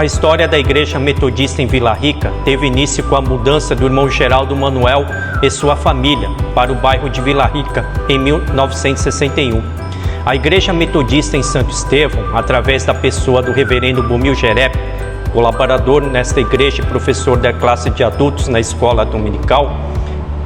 A história da Igreja Metodista em Vila Rica teve início com a mudança do irmão Geraldo Manuel e sua família para o bairro de Vila Rica em 1961. A Igreja Metodista em Santo Estevão, através da pessoa do reverendo Bomil Jerep, colaborador nesta igreja e professor da classe de adultos na escola dominical,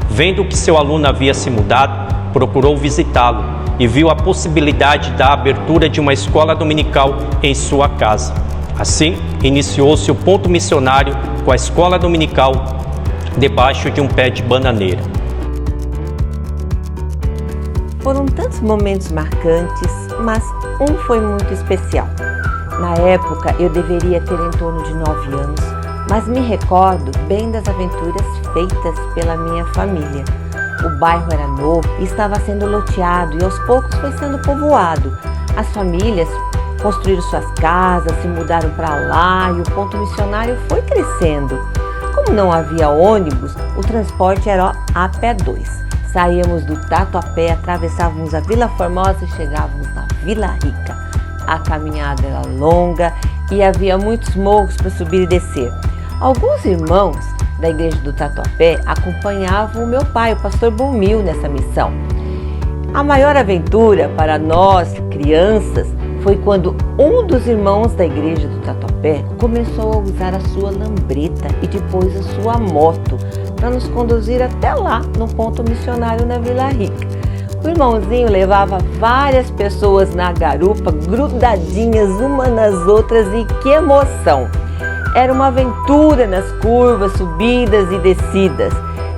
vendo que seu aluno havia se mudado, procurou visitá-lo e viu a possibilidade da abertura de uma escola dominical em sua casa. Assim, iniciou-se o ponto missionário com a escola dominical debaixo de um pé de bananeira. Foram tantos momentos marcantes, mas um foi muito especial. Na época, eu deveria ter em torno de 9 anos, mas me recordo bem das aventuras feitas pela minha família. O bairro era novo e estava sendo loteado e aos poucos foi sendo povoado. As famílias construíram suas casas, se mudaram para lá e o ponto missionário foi crescendo. Como não havia ônibus, o transporte era a pé 2. Saíamos do Tatuapé, atravessávamos a Vila Formosa e chegávamos na Vila Rica. A caminhada era longa e havia muitos morros para subir e descer. Alguns irmãos da igreja do Tatuapé acompanhavam o meu pai, o pastor Bomil, nessa missão. A maior aventura para nós, crianças, foi quando um dos irmãos da igreja do Tatuapé começou a usar a sua lambreta e depois a sua moto para nos conduzir até lá, no ponto missionário na Vila Rica. O irmãozinho levava várias pessoas na garupa, grudadinhas umas nas outras, e que emoção! Era uma aventura nas curvas, subidas e descidas.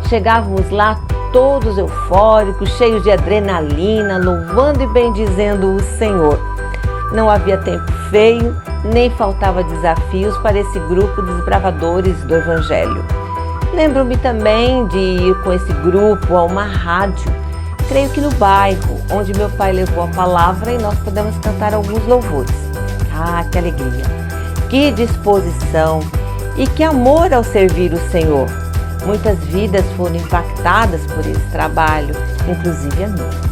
Chegávamos lá todos eufóricos, cheios de adrenalina, louvando e bendizendo o Senhor. Não havia tempo feio, nem faltava desafios para esse grupo de desbravadores do Evangelho. Lembro-me também de ir com esse grupo a uma rádio, creio que no bairro, onde meu pai levou a palavra e nós pudemos cantar alguns louvores. Ah, que alegria! Que disposição e que amor ao servir o Senhor! Muitas vidas foram impactadas por esse trabalho, inclusive a minha.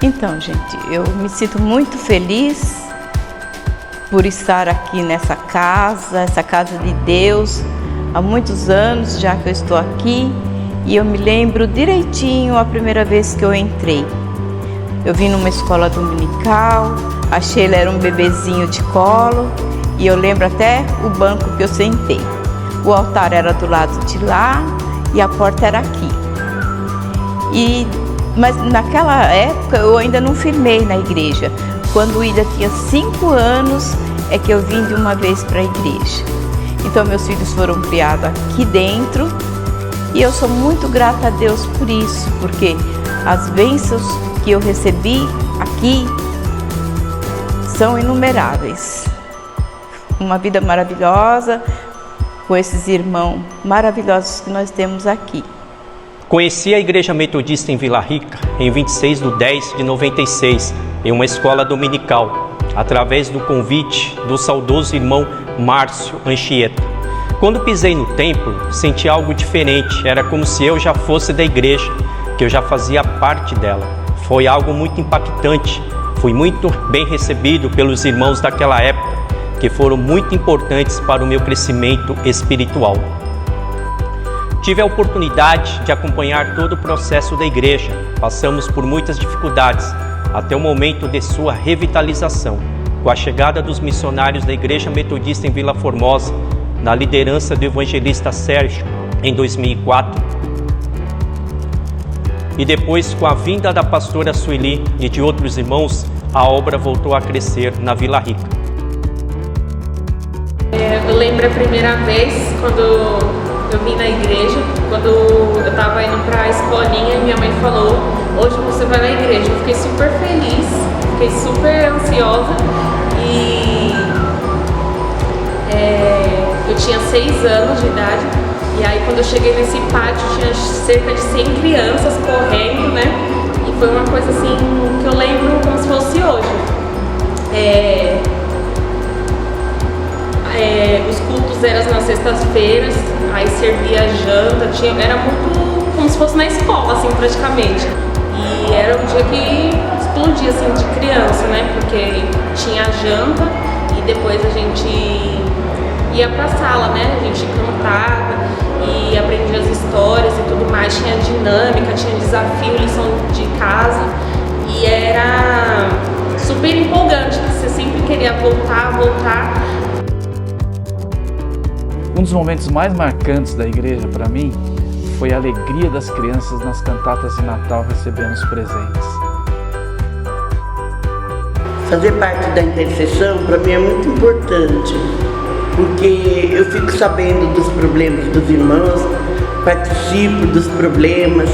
Então, gente, eu me sinto muito feliz por estar aqui nessa casa, essa casa de Deus. Há muitos anos já que eu estou aqui e eu me lembro direitinho a primeira vez que eu entrei. Eu vim numa escola dominical, a Sheila era um bebezinho de colo e eu lembro até o banco que eu sentei. O altar era do lado de lá e a porta era aqui. Mas naquela época eu ainda não firmei na igreja. Quando o Ida tinha 5 anos é que eu vim de uma vez para a igreja. Então meus filhos foram criados aqui dentro e eu sou muito grata a Deus por isso, porque as bênçãos que eu recebi aqui são inumeráveis. Uma vida maravilhosa com esses irmãos maravilhosos que nós temos aqui. Conheci a Igreja Metodista em Vila Rica em 26/10/96, em uma escola dominical, através do convite do saudoso irmão Márcio Anchieta. Quando pisei no templo, senti algo diferente, era como se eu já fosse da igreja, que eu já fazia parte dela. Foi algo muito impactante, fui muito bem recebido pelos irmãos daquela época, que foram muito importantes para o meu crescimento espiritual. Tive a oportunidade de acompanhar todo o processo da igreja. Passamos por muitas dificuldades, até o momento de sua revitalização, com a chegada dos missionários da Igreja Metodista em Vila Formosa, na liderança do evangelista Sérgio, em 2004. E depois, com a vinda da pastora Sueli e de outros irmãos, a obra voltou a crescer na Vila Rica. Eu lembro a primeira vez quando eu vim na igreja, quando eu estava indo para a escolinha e minha mãe falou: hoje você vai na igreja. Eu fiquei super feliz, fiquei super ansiosa e eu tinha 6 anos de idade. E aí quando eu cheguei nesse pátio tinha cerca de 100 crianças correndo, né? E foi uma coisa assim que eu lembro como se fosse hoje. Os cultos eram nas sextas-feiras, aí servia janta, era muito como se fosse na escola, assim, praticamente. E era um dia que explodia, assim, de criança, né? Porque tinha janta e depois a gente ia pra sala, né? A gente cantava e aprendia as histórias e tudo mais. Tinha dinâmica, tinha desafio, lição de casa. E era super empolgante, que você sempre queria voltar. Um dos momentos mais marcantes da igreja para mim foi a alegria das crianças nas cantatas de Natal recebendo os presentes. Fazer parte da intercessão para mim é muito importante, porque eu fico sabendo dos problemas dos irmãos, participo dos problemas,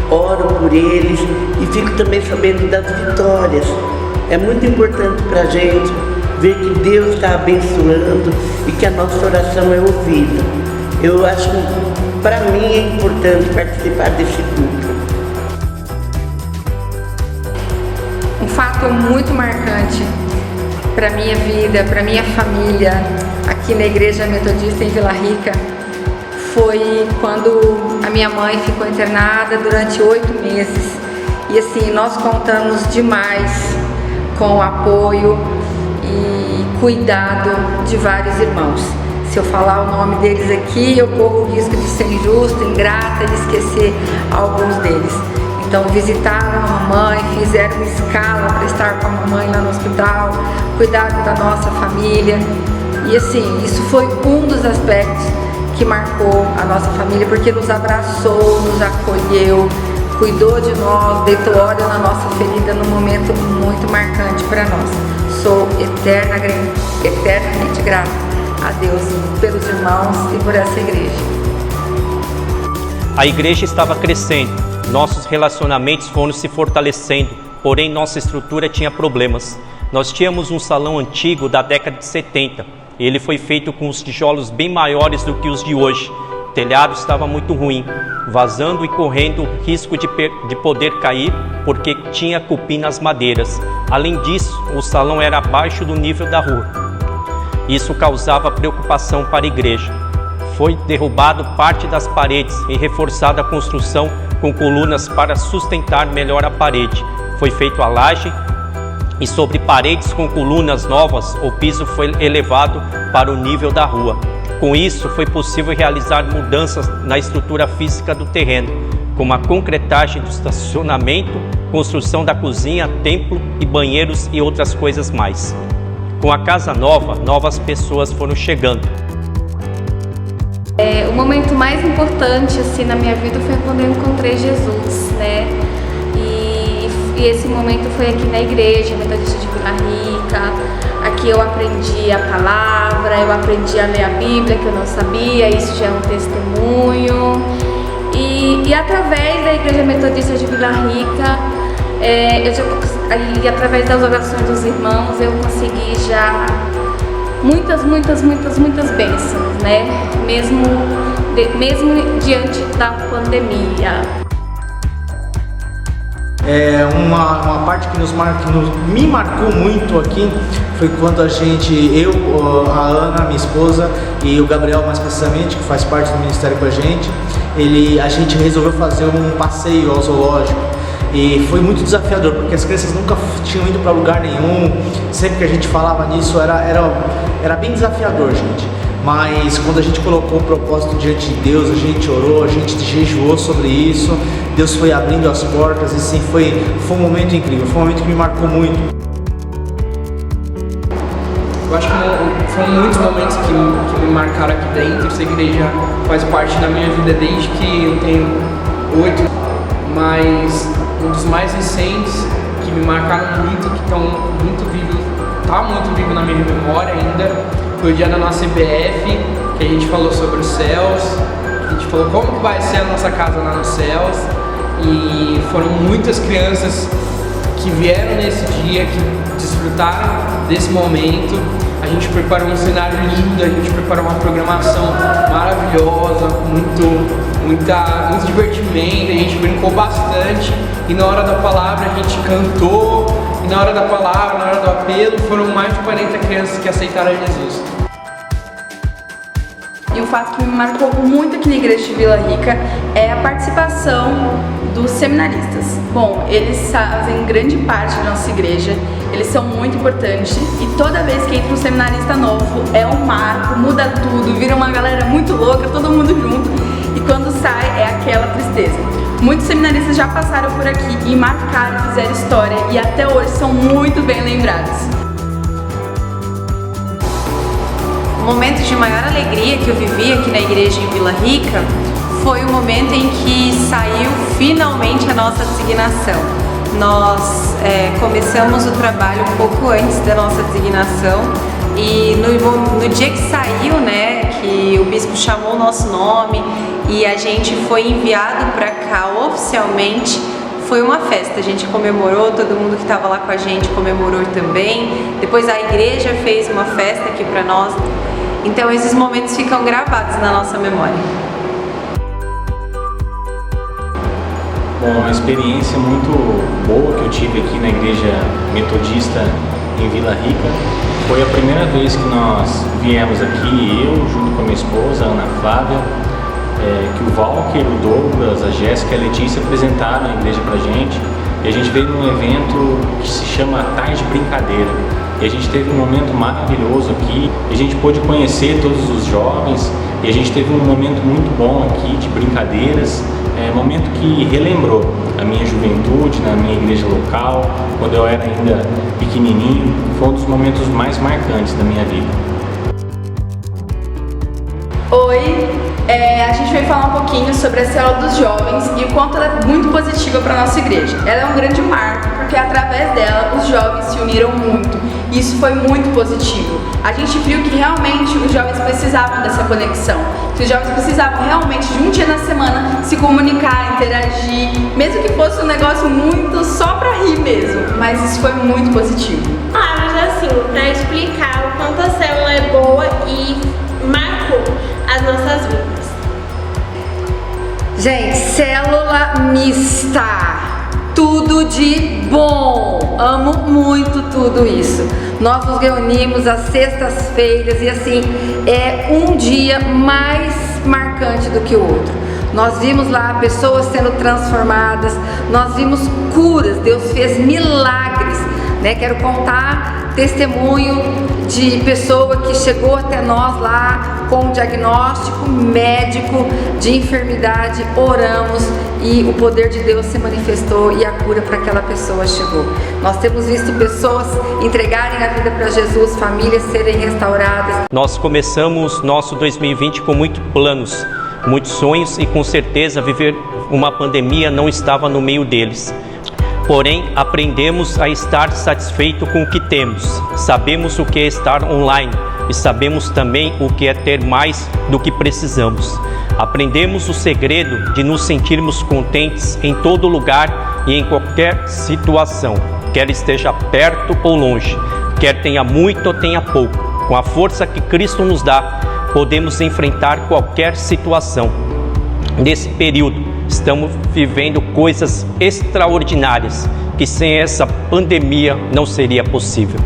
oro por eles e fico também sabendo das vitórias. É muito importante para a gente ver que Deus está abençoando e que a nossa oração é ouvida. Eu acho que para mim é importante participar desse culto. Um fato muito marcante para minha vida, para minha família, aqui na Igreja Metodista em Vila Rica, foi quando a minha mãe ficou internada durante 8 meses. E assim, nós contamos demais com o apoio e cuidado de vários irmãos. Se eu falar o nome deles aqui, eu corro o risco de ser injusta, ingrata e esquecer alguns deles. Então visitaram a mamãe, fizeram escala para estar com a mamãe lá no hospital, cuidaram da nossa família. E assim, isso foi um dos aspectos que marcou a nossa família, porque nos abraçou, nos acolheu, cuidou de nós, deitou óleo na nossa ferida num momento muito marcante para nós. Sou eternamente grata a Deus pelos irmãos e por essa igreja. A igreja estava crescendo, nossos relacionamentos foram se fortalecendo, porém nossa estrutura tinha problemas. Nós tínhamos um salão antigo da década de 70, ele foi feito com os tijolos bem maiores do que os de hoje. O telhado estava muito ruim, vazando e correndo risco de poder cair porque tinha cupim nas madeiras. Além disso, o salão era abaixo do nível da rua. Isso causava preocupação para a igreja. Foi derrubado parte das paredes e reforçada a construção com colunas para sustentar melhor a parede. Foi feito a laje e sobre paredes com colunas novas, o piso foi elevado para o nível da rua. Com isso, foi possível realizar mudanças na estrutura física do terreno, como a concretagem do estacionamento, construção da cozinha, templo e banheiros e outras coisas mais. Com a casa nova, novas pessoas foram chegando. O momento mais importante assim na minha vida foi quando eu encontrei Jesus, né? E esse momento foi aqui na igreja Metodista de Vila Rica. Aqui eu aprendi a palavra, eu aprendi a ler a Bíblia, que eu não sabia, isso já é um testemunho. E através da Igreja Metodista de Vila Rica, e através das orações dos irmãos, eu consegui já muitas bênçãos, né? Mesmo diante da pandemia. Uma parte que me marcou muito aqui foi quando a Ana, minha esposa, e o Gabriel, mais precisamente, que faz parte do ministério com a gente resolveu fazer um passeio ao zoológico. E foi muito desafiador, porque as crianças nunca tinham ido para lugar nenhum. Sempre que a gente falava nisso era bem desafiador, gente. Mas quando a gente colocou o propósito diante de Deus, a gente orou, a gente jejuou sobre isso, Deus foi abrindo as portas e sim, foi um momento incrível, foi um momento que me marcou muito. Eu acho que foram muitos momentos que me marcaram aqui dentro. Essa igreja faz parte da minha vida desde que eu tenho 8, mas um dos mais recentes que me marcaram muito, que está muito vivo na minha memória ainda, foi o dia da nossa IBF, que a gente falou sobre os céus, a gente falou como que vai ser a nossa casa lá nos céus, e foram muitas crianças que vieram nesse dia, que desfrutaram desse momento. A gente preparou um cenário lindo, a gente preparou uma programação maravilhosa, muito divertimento, a gente brincou bastante, e na hora da palavra a gente cantou, e na hora da palavra, na hora do apelo, foram mais de 40 crianças que aceitaram Jesus. E um fato que me marcou muito aqui na igreja de Vila Rica é a participação dos seminaristas. Bom, eles fazem grande parte da nossa igreja Eles são muito importantes e toda vez que entra um seminarista novo é um marco, muda tudo, vira uma galera muito louca, todo mundo junto, e quando sai é aquela tristeza. Muitos seminaristas já passaram por aqui e marcaram, fizeram história e até hoje são muito bem lembrados. O momento de maior alegria que eu vivi aqui na igreja em Vila Rica foi o momento em que saiu finalmente a nossa designação. Nós começamos o trabalho um pouco antes da nossa designação e no dia que saiu, né, que o bispo chamou o nosso nome e a gente foi enviado para cá oficialmente, foi uma festa. A gente comemorou, todo mundo que estava lá com a gente comemorou também. Depois a igreja fez uma festa aqui para nós. Então esses momentos ficam gravados na nossa memória. Bom, uma experiência muito boa que eu tive aqui na igreja metodista em Vila Rica. Foi a primeira vez que nós viemos aqui, eu junto com a minha esposa, Ana Flávia, que o Walker, o Douglas, a Jéssica e a Letícia apresentaram a igreja pra gente. E a gente veio num evento que se chama Tarde de Brincadeira. E a gente teve um momento maravilhoso aqui, e a gente pôde conhecer todos os jovens, e a gente teve um momento muito bom aqui de brincadeiras, momento que relembrou a minha juventude na minha igreja local, quando eu era ainda pequenininho. Foi um dos momentos mais marcantes da minha vida. Oi, a gente veio falar um pouquinho sobre a célula dos jovens e o quanto ela é muito positiva para a nossa igreja. Ela é um grande marco, porque através dela os jovens se uniram muito e isso foi muito positivo. A gente viu que realmente os jovens precisavam dessa conexão, que os jovens precisavam realmente de um dia na semana se comunicar, interagir, mesmo que fosse um negócio muito só para rir mesmo, mas isso foi muito positivo. Palavras assim, para explicar o quanto a célula é boa e marcou as nossas vidas. Gente, célula mista, tudo de bom, amo muito tudo isso. Nós nos reunimos às sextas-feiras e assim, é um dia mais marcante do que o outro. Nós vimos lá pessoas sendo transformadas, nós vimos curas, Deus fez milagres, né? Quero contar testemunho de pessoa que chegou até nós lá com um diagnóstico médico de enfermidade, oramos e o poder de Deus se manifestou e a cura para aquela pessoa chegou. Nós temos visto pessoas entregarem a vida para Jesus, famílias serem restauradas. Nós começamos nosso 2020 com muitos planos, muitos sonhos e com certeza viver uma pandemia não estava no meio deles. Porém, aprendemos a estar satisfeito com o que temos. Sabemos o que é estar online e sabemos também o que é ter mais do que precisamos. Aprendemos o segredo de nos sentirmos contentes em todo lugar e em qualquer situação, quer esteja perto ou longe, quer tenha muito ou tenha pouco. Com a força que Cristo nos dá, podemos enfrentar qualquer situação. Nesse período, estamos vivendo coisas extraordinárias que sem essa pandemia não seria possível.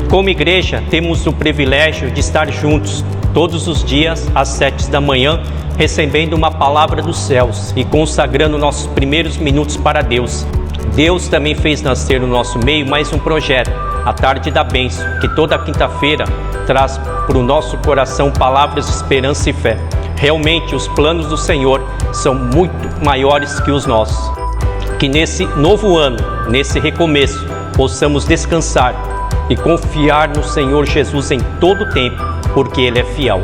Como igreja, temos o privilégio de estar juntos todos os dias às 7 da manhã, recebendo uma palavra dos céus e consagrando nossos primeiros minutos para Deus. Deus também fez nascer no nosso meio mais um projeto, a Tarde da Bênção, que toda quinta-feira traz para o nosso coração palavras de esperança e fé. Realmente os planos do Senhor são muito maiores que os nossos. Que nesse novo ano, nesse recomeço, possamos descansar e confiar no Senhor Jesus em todo o tempo, porque Ele é fiel.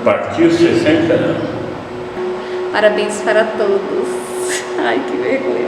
Partiu 60 anos. Parabéns para todos. Ai, que vergonha.